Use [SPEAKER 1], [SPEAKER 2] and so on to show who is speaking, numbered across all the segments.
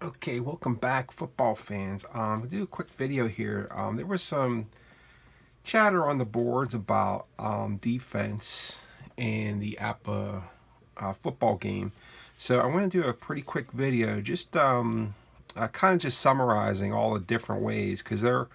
[SPEAKER 1] Okay, welcome back, football fans. We'll do a quick video here. There was some chatter on the boards about defense in the APBA football game. So I want to do a pretty quick video, just kind of just summarizing all the different ways, because there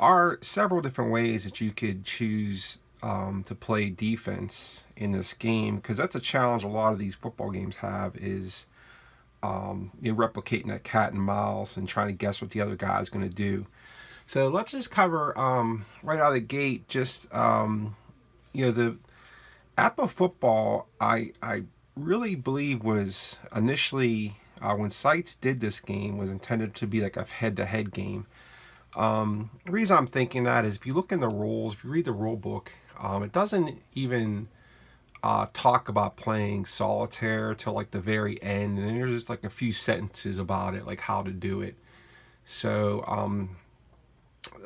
[SPEAKER 1] are several different ways that you could choose to play defense in this game, because that's a challenge a lot of these football games have is replicating that cat and mouse and trying to guess what the other guy's going to do. So let's just cover right out of the gate just the APBA Football. I really believe was initially when Sites did this game was intended to be like a head-to-head game. The reason I'm thinking that is if you look in the rules, if you read the rule book, it doesn't even talk about playing solitaire till like the very end, and then there's just like a few sentences about it, like how to do it. So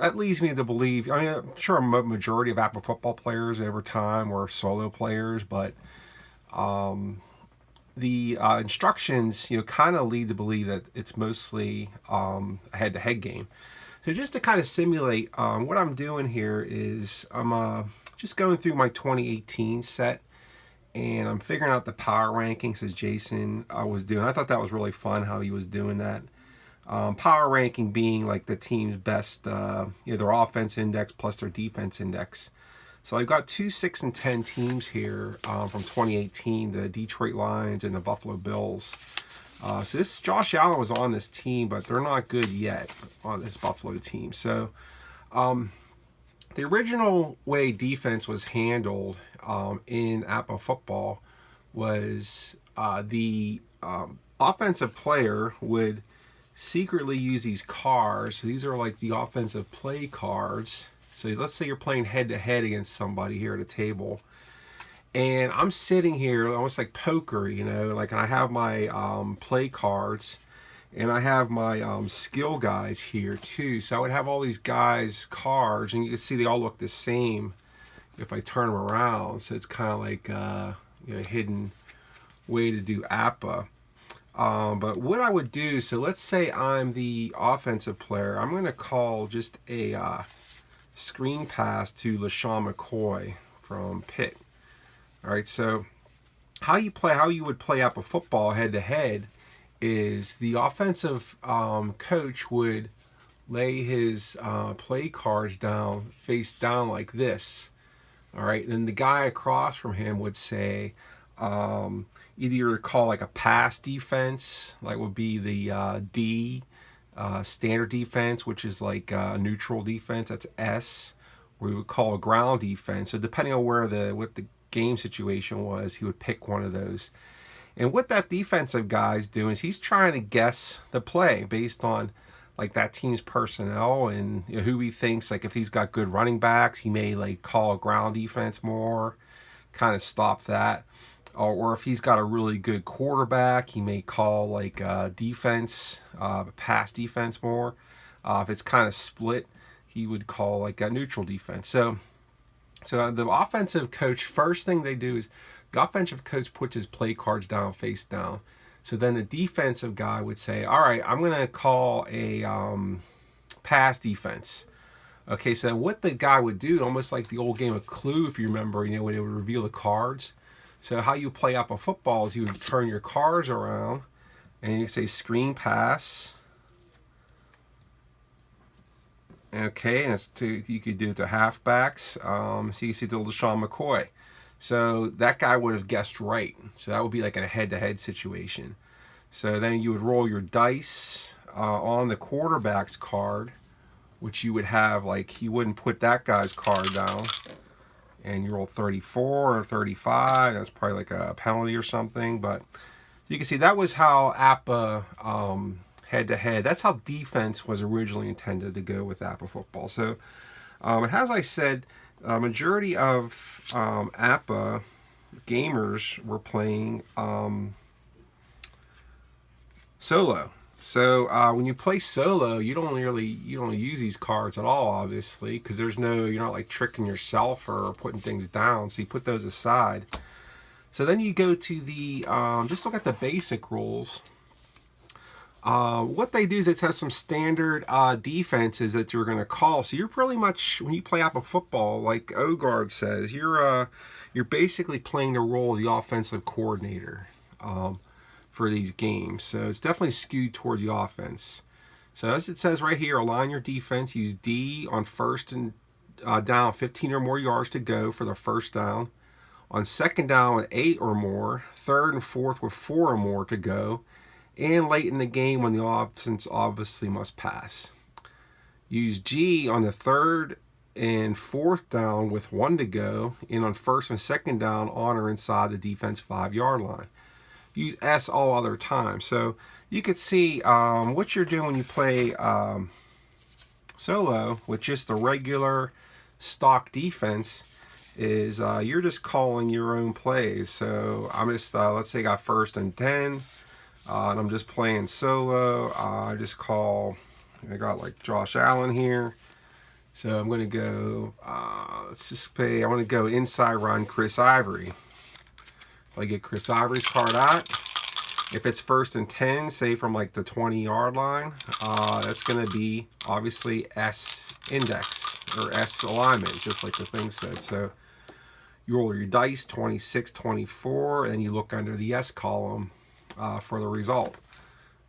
[SPEAKER 1] that leads me to believe, I mean, I'm sure a majority of APBA football players over time were solo players, but the instructions, kind of lead to believe that it's mostly a head-to-head game. So just to kind of simulate, what I'm doing here is I'm just going through my 2018 set, and I'm figuring out the power rankings as Jason was doing. I thought that was really fun how he was doing that. Power ranking being like the team's best, their offense index plus their defense index. So I've got 2, 6, and 10 teams here from 2018, the Detroit Lions and the Buffalo Bills. So this Josh Allen was on this team, but they're not good yet on this Buffalo team. So the original way defense was handled in APBA football was the offensive player would secretly use these cards. So these are like the offensive play cards. So let's say you're playing head-to-head against somebody here at a table, and I'm sitting here almost like poker, and I have my play cards, and I have my skill guys here too. So I would have all these guys' cards, and you can see they all look the same if I turn them around. So it's kind of like a hidden way to do APBA. But what I would do, so let's say I'm the offensive player. I'm going to call just a screen pass to LaShawn McCoy from Pitt. All right, so how you would play APBA football head-to-head is the offensive coach would lay his play cards down, face down like this. All right, then the guy across from him would say either call like a pass defense, like would be the D, standard defense, which is like neutral defense, that's S. We would call a ground defense. So depending on what the game situation was, he would pick one of those. And what that defensive guy's doing is he's trying to guess the play based on like that team's personnel and who he thinks, like if he's got good running backs, he may like call a ground defense more, kind of stop that. Or if he's got a really good quarterback, he may call like defense, pass defense more. If it's kind of split, he would call like a neutral defense. So the offensive coach, first thing they do is the offensive coach puts his play cards down, face down. So then the defensive guy would say, all right, I'm going to call a pass defense. Okay, so what the guy would do, almost like the old game of Clue, if you remember, when it would reveal the cards. So how you play APBA football is you would turn your cards around and you say screen pass. Okay, and you could do it to halfbacks. So you see the LaShawn McCoy. So that guy would have guessed right. So that would be like in a head-to-head situation. So then you would roll your dice on the quarterback's card, which you would have like, you wouldn't put that guy's card down. And you roll 34 or 35. That's probably like a penalty or something. But you can see that was how APBA head-to-head, that's how defense was originally intended to go with APBA football. So as I said, majority of APBA gamers were playing solo. So when you play solo, you don't use these cards at all, obviously, because you're not like tricking yourself or putting things down. So you put those aside. So then you go to the just look at the basic rules. What they do is it has some standard defenses that you're going to call. So you're pretty much, when you play APBA football, like Ogard says, you're basically playing the role of the offensive coordinator for these games. So it's definitely skewed towards the offense. So as it says right here, align your defense. Use D on first and down, 15 or more yards to go for the first down. On second down with 8 or more. Third and fourth with 4 or more to go. And late in the game when the offense obviously must pass. Use G on the third and fourth down with 1 to go. And on first and second down on or inside the defense 5-yard line. Use S all other times. So you could see what you're doing when you play solo with just the regular stock defense is you're just calling your own plays. So I'm just, let's say I got first and 10, and I'm just playing solo. I got like Josh Allen here. So I'm going to go, let's just play, I want to go inside run Chris Ivory. I get Chris Ivory's card out. If it's first and 10, say from like the 20-yard line, that's going to be obviously S index or S alignment, just like the thing said. So you roll your dice, 26, 24, and you look under the S column for the result.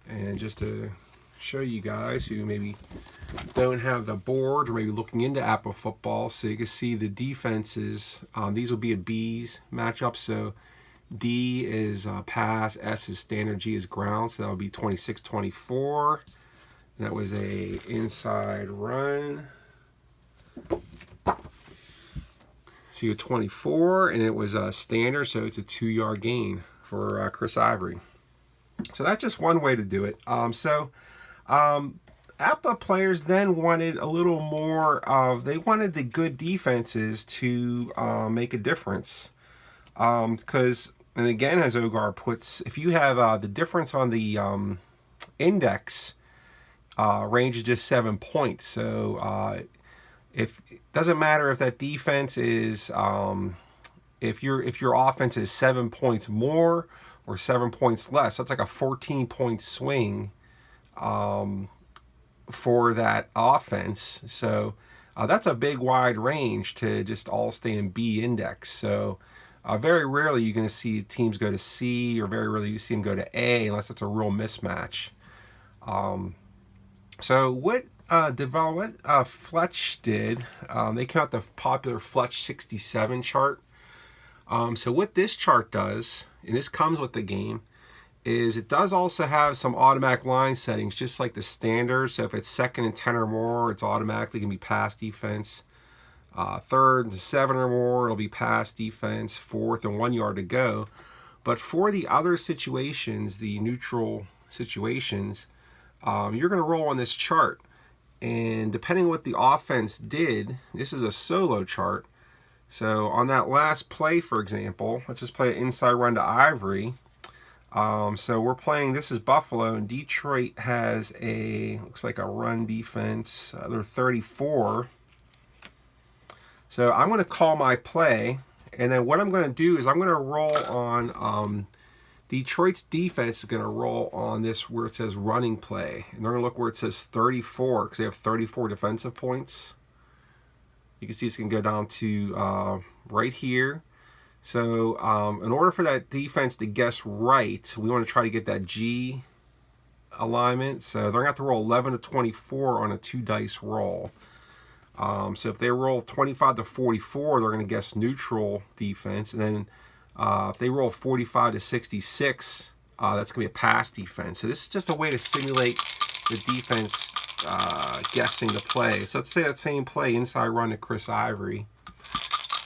[SPEAKER 1] And just to show you guys who maybe don't have the board or maybe looking into APBA football, so you can see the defenses. These will be a B's matchup. So D is pass, S is standard, G is ground. So that would be 26, 24. That was a inside run. So you had 24, and it was a standard, so it's a 2-yard gain for Chris Ivory. So that's just one way to do it. APBA players then wanted a little more of, they wanted the good defenses to make a difference. Because, and again, as Ogar puts, if you have the difference on the index range is just 7 points. So if it doesn't matter if that defense is, if your offense is 7 points more or 7 points less, that's like a 14-point swing for that offense. So that's a big wide range to just all stay in B index. So very rarely you're going to see teams go to C, or very rarely you see them go to A unless it's a real mismatch. So what Fletch did, they came out the popular Fletch 67 chart. So what this chart does, and this comes with the game, is it does also have some automatic line settings, just like the standard. So if it's second and 10 or more, it's automatically going to be pass defense. Third and 7 or more, it'll be pass defense. Fourth and 1 yard to go. But for the other situations, the neutral situations, you're going to roll on this chart. And depending on what the offense did, this is a solo chart. So on that last play, for example, let's just play an inside run to Ivory. So we're playing, this is Buffalo, and Detroit has looks like a run defense. They're 34. So I'm going to call my play, and then what I'm going to do is I'm going to roll on Detroit's defense is going to roll on this where it says running play. And they're going to look where it says 34 because they have 34 defensive points. You can see it's going to go down to right here. So in order for that defense to guess right, we want to try to get that G alignment. So they're going to have to roll 11 to 24 on a 2-dice roll. So if they roll 25 to 44, they're going to guess neutral defense. And then if they roll 45 to 66, that's going to be a pass defense. So this is just a way to simulate the defense guessing the play. So let's say that same play, inside run to Chris Ivory.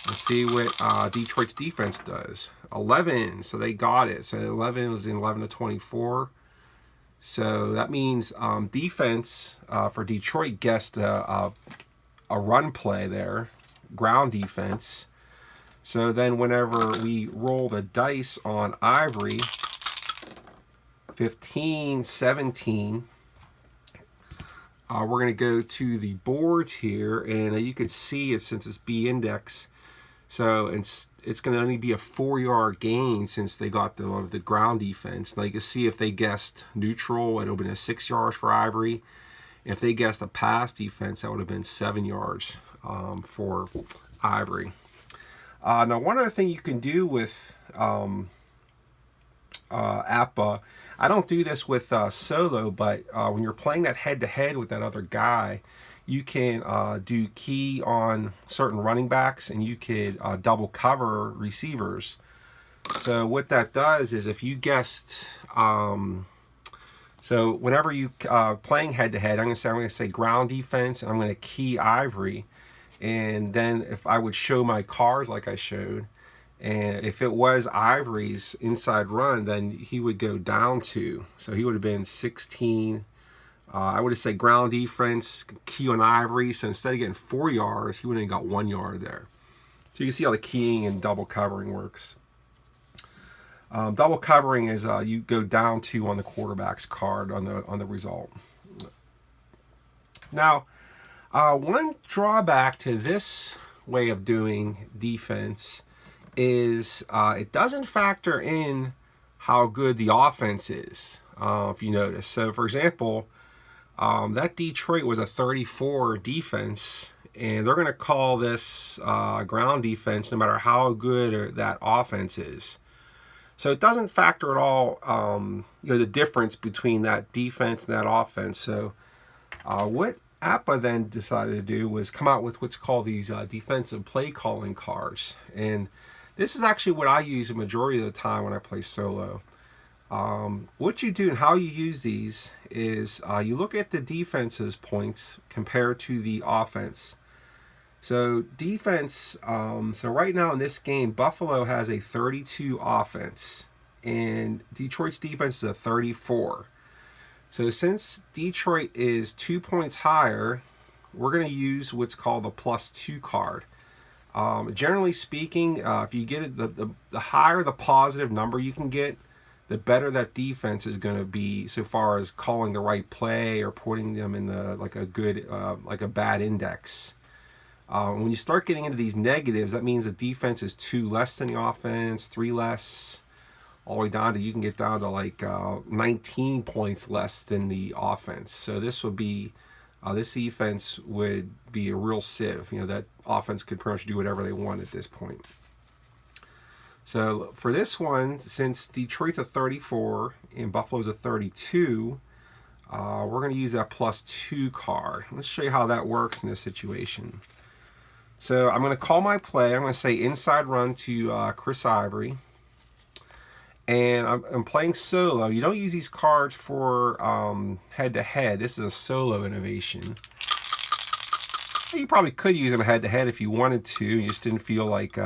[SPEAKER 1] Let's see what Detroit's defense does. 11, so they got it. So 11 was in 11 to 24. So that means defense for Detroit guessed a run play there, ground defense. So then whenever we roll the dice on Ivory, 15, 17, we're going to go to the boards here, and you can see it since it's B index. So it's going to only be a 4-yard gain since they got the ground defense. Now you can see if they guessed neutral, it would have been a 6 yards for Ivory. If they guessed a pass defense, that would have been 7 yards for Ivory. Now, one other thing you can do with APBA, I don't do this with solo, but when you're playing that head-to-head with that other guy, you can do key on certain running backs, and you could double cover receivers. So what that does is if you guessed... So whenever you playing head-to-head, I'm going to say ground defense, and I'm going to key Ivory. And then if I would show my cards like I showed, and if it was Ivory's inside run, then he would go down 2. So he would have been 16. I would have said ground defense, key on Ivory. So instead of getting 4 yards, he would have got 1 yard there. So you can see how the keying and double covering works. Double covering is you go down 2 on the quarterback's card on the result. Now, one drawback to this way of doing defense is it doesn't factor in how good the offense is, if you notice. So, for example, that Detroit was a 34 defense, and they're going to call this ground defense no matter how good that offense is. So it doesn't factor at all, the difference between that defense and that offense. So what APBA then decided to do was come out with what's called these defensive play calling cards. And this is actually what I use a majority of the time when I play solo. What you do and how you use these is you look at the defense's points compared to the offense. So defense, so right now in this game, Buffalo has a 32 offense, and Detroit's defense is a 34. So since Detroit is 2 points higher, we're going to use what's called the +2 card. Generally speaking, if you get it, the higher the positive number you can get, the better that defense is going to be so far as calling the right play or putting them in a bad index. When you start getting into these negatives, that means the defense is 2 less than the offense, 3 less, all the way down to you can get down to 19 points less than the offense. So this would be, this defense would be a real sieve. That offense could pretty much do whatever they want at this point. So for this one, since Detroit's a 34 and Buffalo's a 32, we're going to use that +2 card. Let's show you how that works in this situation. So I'm going to call my play. I'm going to say inside run to Chris Ivory. And I'm playing solo. You don't use these cards for head-to-head. This is a solo innovation. You probably could use them head-to-head if you wanted to. You just didn't feel like,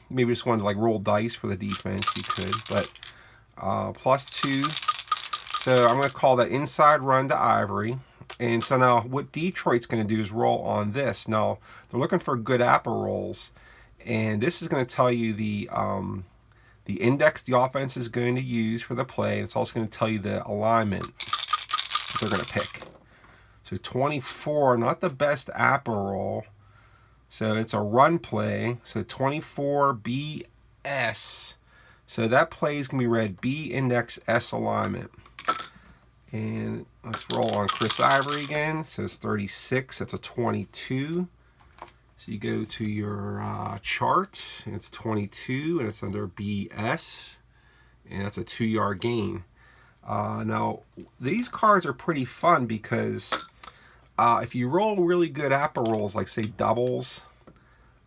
[SPEAKER 1] maybe just wanted to roll dice for the defense. You could. But +2. So I'm going to call that inside run to Ivory. And so now what Detroit's going to do is roll on this. Now, they're looking for good APBA rolls. And this is going to tell you the index the offense is going to use for the play. It's also going to tell you the alignment that they're going to pick. So 24, not the best APBA roll. So it's a run play. So 24 BS. So that play is going to be read B index S alignment. And let's roll on Chris Ivory again. So it's 36. That's a 22. So you go to your chart, and it's 22, and it's under BS, and that's a 2-yard gain. Now, these cards are pretty fun because if you roll really good APBA rolls, like say doubles,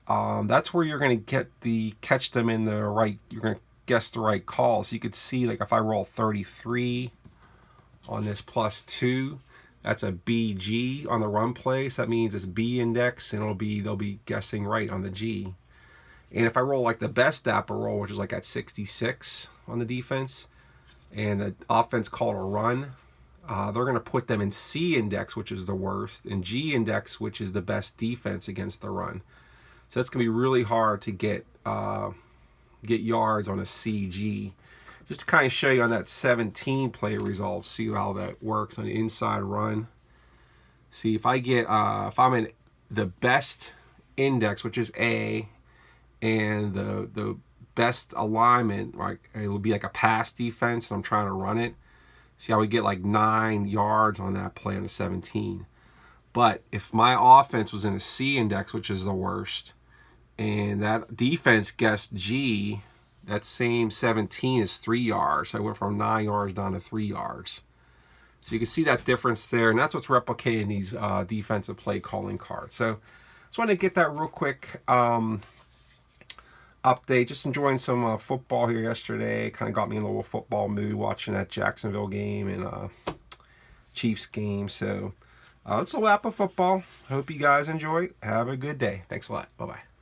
[SPEAKER 1] that's where you're going to catch them in the right. You're going to guess the right call. So you could see, like if I roll 33 on this +2. That's a BG on the run play. So that means it's B index, and they'll be guessing right on the G. And if I roll like the best APBA roll, which is like at 66 on the defense, and the offense called a run, they're going to put them in C index, which is the worst, and G index, which is the best defense against the run. So that's going to be really hard to get yards on a CG. Just to kind of show you on that 17 play results, see how that works on the inside run. See if I get, if I'm in the best index, which is A, and the best alignment, like it would be like a pass defense, and I'm trying to run it. See how we get like 9 yards on that play on a 17. But if my offense was in a C index, which is the worst, and that defense guessed G, that same 17 is 3 yards. So I went from 9 yards down to 3 yards. So you can see that difference there, and that's what's replicating these defensive play calling cards. So just wanted to get that real quick update. Just enjoying some football here yesterday. Kind of got me in a little football mood watching that Jacksonville game and Chiefs game. So that's a wrap of football. Hope you guys enjoy. Have a good day. Thanks a lot. Bye-bye.